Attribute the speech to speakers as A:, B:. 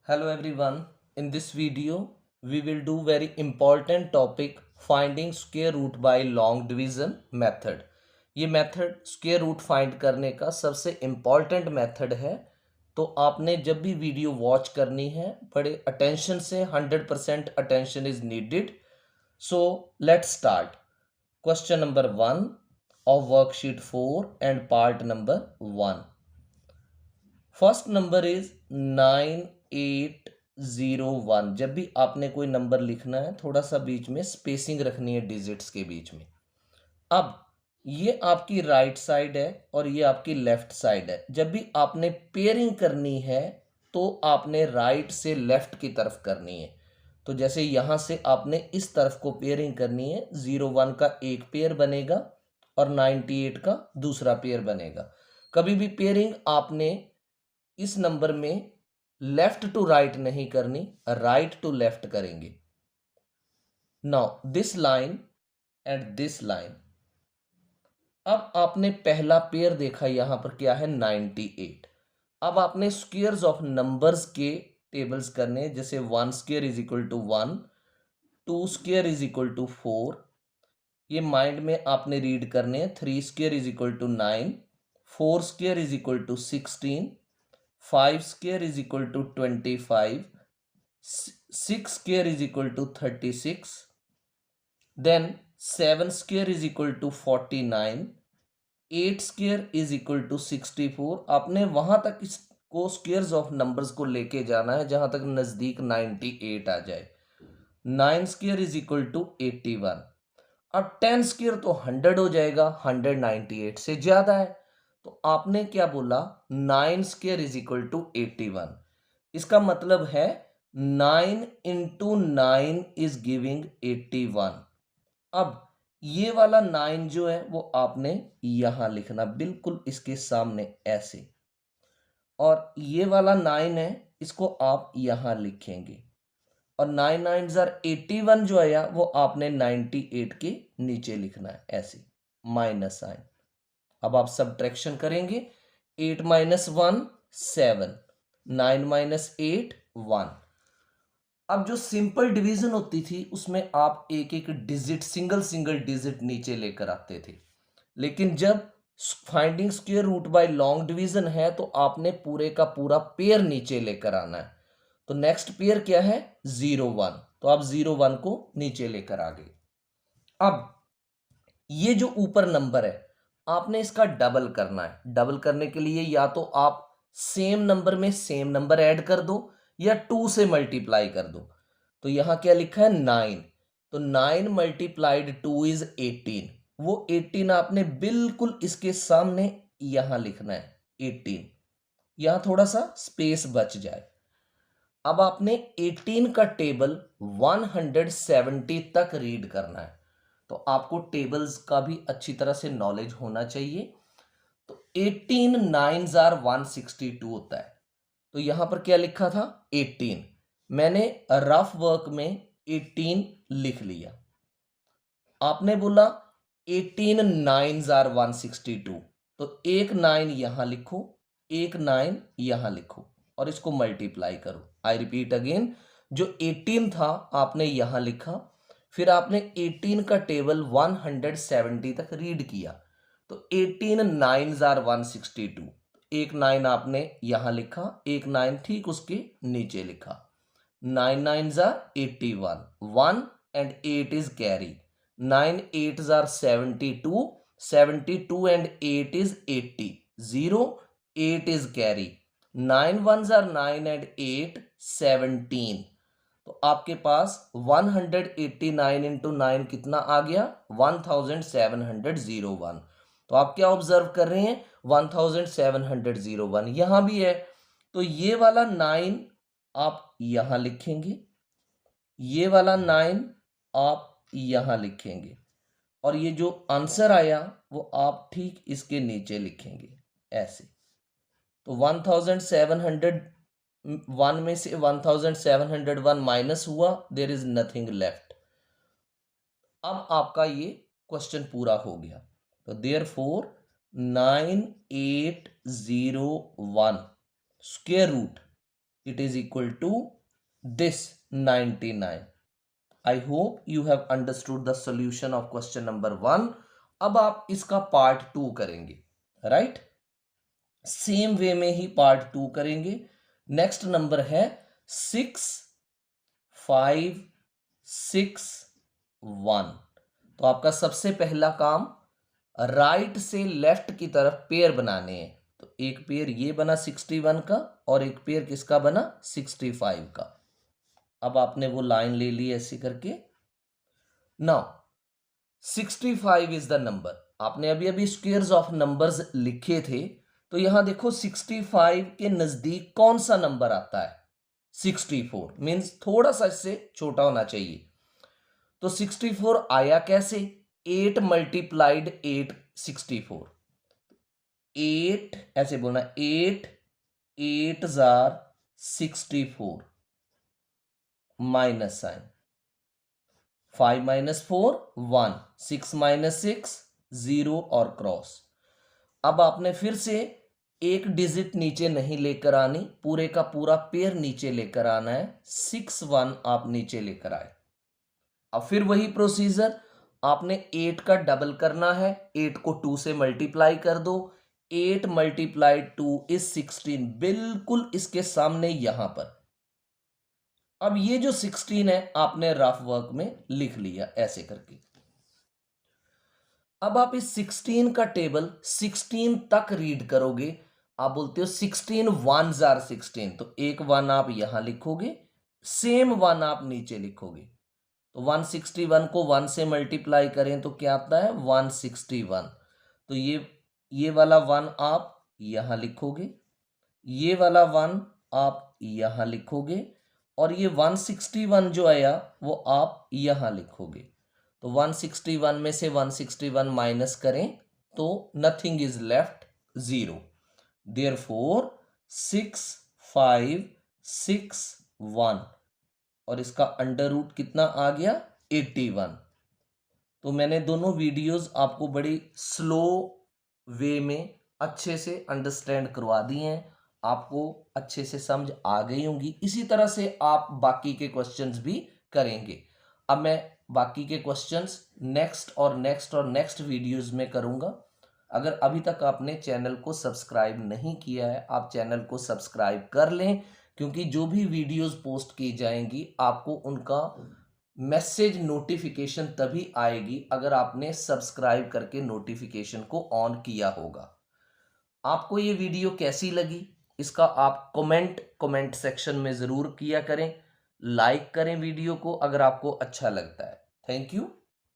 A: Hello everyone. In this video, we will do very important topic finding square root by long division method. ये method square root find करने का सबसे important method है। तो आपने जब भी वीडियो वॉच करनी है बड़े अटेंशन से 100% attention is needed. So let's start. Question number 1 of worksheet 4 and part number 1. First number is 9801। जब भी आपने कोई नंबर लिखना है थोड़ा सा बीच में स्पेसिंग रखनी है डिजिट्स के बीच में। अब ये आपकी राइट साइड है और ये आपकी लेफ्ट साइड है। जब भी आपने पेयरिंग करनी है तो आपने राइट से लेफ्ट की तरफ करनी है। तो जैसे यहां से आपने इस तरफ को पेयरिंग करनी है, 01 का एक पेयर बनेगा और 98 का दूसरा पेयर बनेगा। कभी भी पेयरिंग आपने इस नंबर में लेफ्ट टू राइट नहीं करनी, राइट टू लेफ्ट करेंगे। Now this line and this line. अब आपने पहला पेयर देखा, यहां पर क्या है 98। अब आपने स्क्वायर्स ऑफ नंबर्स के टेबल्स करने, जैसे 1 square is equal to 1, 2 square is equal to 4। ये माइंड में आपने रीड करने हैं। 3 square is equal to 9, 4 square is equal to 16, 5 square is equal to 25, 6 square is equal to 36, then 7 square is equal to 49, 8 square is equal to 64। आपने वहां तक इसको squares of numbers को लेके जाना है जहां तक नजदीक 98 आ जाए। 9 स्क्वेयर इज इक्वल टू 81। अब 10 स्क्वेयर तो 100 हो जाएगा, 198 से ज्यादा है। तो आपने क्या बोला, 9 स्क्वेयर इज इक्वल टू 81। इसका मतलब है 9 इंटू 9 इज गिविंग 81। अब ये वाला 9 जो है वो आपने यहां लिखना, बिल्कुल इसके सामने ऐसे। और ये वाला 9 है, इसको आप यहां लिखेंगे। और 9 9 81 जो आया वो आपने 98 के नीचे लिखना है ऐसे, माइनस साइन। अब आप सब्ट्रैक्शन करेंगे। 8 माइनस 1 7, 9 माइनस 8 1। अब जो सिंपल डिवीजन होती थी उसमें आप एक एक डिजिट, सिंगल सिंगल डिजिट नीचे लेकर आते थे। लेकिन जब finding square root by long division है तो आपने पूरे का पूरा पेयर नीचे लेकर आना है। तो नेक्स्ट पेयर क्या है, 01। तो आप 01 को नीचे लेकर आ गए। अब ये जो ऊपर नंबर है आपने इसका डबल करना है। डबल करने के लिए या तो आप सेम नंबर में सेम नंबर ऐड कर दो या 2 से मल्टीप्लाई कर दो। तो यहां क्या लिखा है 9। तो 9 मल्टीप्लाइड 2 इज 18। वो 18 आपने बिल्कुल इसके सामने यहां लिखना है 18। यहां थोड़ा सा स्पेस बच जाए। अब आपने 18 का टेबल 170 तक रीड करना है। तो आपको टेबल्स का भी अच्छी तरह से नॉलेज होना चाहिए। तो 18 9s आर 162 होता है। तो यहां पर क्या लिखा था 18, मैंने रफ वर्क में 18 लिख लिया। आपने बोला 18 9s आर 162। तो एक 9 यहां लिखो, एक 9 यहां लिखो और इसको मल्टीप्लाई करो। आई रिपीट अगेन, जो 18 था आपने यहां लिखा, फिर आपने 18 का टेबल 170 तक रीड किया। तो 18 9s आर 162। एक 9 आपने यहां लिखा, एक 9 ठीक उसके नीचे लिखा। 9 9s are 81, 1 and 8 is carry। 9 8s are 72, 72 and 8 is 80, 0 8 is carry। 9 1s are 9 and 8 17। तो आपके पास 189 इंटू 9 कितना आ गया 1701। तो आप क्या ऑब्जर्व कर रहे हैं 1701 यहां भी है। तो ये वाला 9 आप यहां लिखेंगे, ये वाला 9 आप यहां लिखेंगे और ये जो आंसर आया वो आप ठीक इसके नीचे लिखेंगे ऐसे। तो 1701 में से 1701 माइनस हुआ, देयर इज नथिंग लेफ्ट। अब आपका ये क्वेश्चन पूरा हो गया। तो therefore 9801 square root it is equal to this 99. I hope you have understood the solution of question number 1. अब आप इसका पार्ट 2 करेंगे, राइट? सेम वे में ही पार्ट 2 करेंगे. नेक्स्ट नंबर है 6 5 6 1. तो आपका सबसे पहला काम राइट से लेफ्ट की तरफ पेयर बनाने हैं. तो एक पेयर ये बना 61 का और एक पेयर किसका बना 65 का. अब आपने वो लाइन ले ली ऐसे करके. Now 65 is the number. आपने अभी अभी स्क्वायर्स ऑफ नंबर्स लिखे थे, तो यहां देखो 65 के नजदीक कौन सा नंबर आता है 64. मींस थोड़ा सा इससे छोटा होना चाहिए. तो 64 आया कैसे? 8 मल्टीप्लाइड 8 64. 8 ऐसे बोलना 8 8 जार 64 माइनस साइन. 5 माइनस 4 1. 6 माइनस 6 0 और क्रॉस. अब आपने फिर से एक डिजिट नीचे नहीं लेकर आनी, पूरे का पूरा पेयर नीचे लेकर आना है. 6 1 आप नीचे लेकर आए. अब फिर वही प्रोसीजर, आपने 8 का डबल करना है. 8 को 2 से मल्टीप्लाई कर दो. 8 मल्टीप्लाइड 2 इज 16. बिल्कुल इसके सामने यहां पर. अब ये जो 16 है आपने रफ वर्क में लिख लिया ऐसे करके. अब आप इस 16 का टेबल 16 तक रीड करोगे. आप बोलते हो 16 1 जार 16, तो एक 1 आप यहां लिखोगे, सेम 1 आप नीचे लिखोगे. तो 161 को 1 से मल्टीप्लाई करें तो क्या आता है 161. तो ये वाला 1 आप यहां लिखोगे, ये वाला 1 आप यहां लिखोगे, और ये 161 जो आया वो आप यहां लिखोगे. तो 161 में से 161 माइनस करें तो नथिंग इज लेफ्ट 0. देयरफॉर 6 5 6 1 और इसका अंडर रूट कितना आ गया 81. तो मैंने दोनों वीडियोस आपको बड़ी स्लो वे में अच्छे से अंडरस्टैंड करवा दिए हैं. आपको अच्छे से समझ आ गई होंगी. इसी तरह से आप बाकी के क्वेश्चंस भी करेंगे. अब मैं बाकी के क्वेश्चंस नेक्स्ट और नेक्स्ट वीडियोस में करूंगा. अगर अभी तक आपने चैनल को सब्सक्राइब नहीं किया है, आप चैनल को सब्सक्राइब कर लें, क्योंकि जो भी वीडियोस पोस्ट की जाएंगी आपको उनका मैसेज नोटिफिकेशन तभी आएगी अगर आपने सब्सक्राइब करके नोटिफिकेशन को ऑन किया होगा. आपको ये वीडियो कैसी लगी इसका आप कमेंट सेक्शन में ज़रूर किया करें. लाइक करें वीडियो को अगर आपको अच्छा लगता है. Thank you.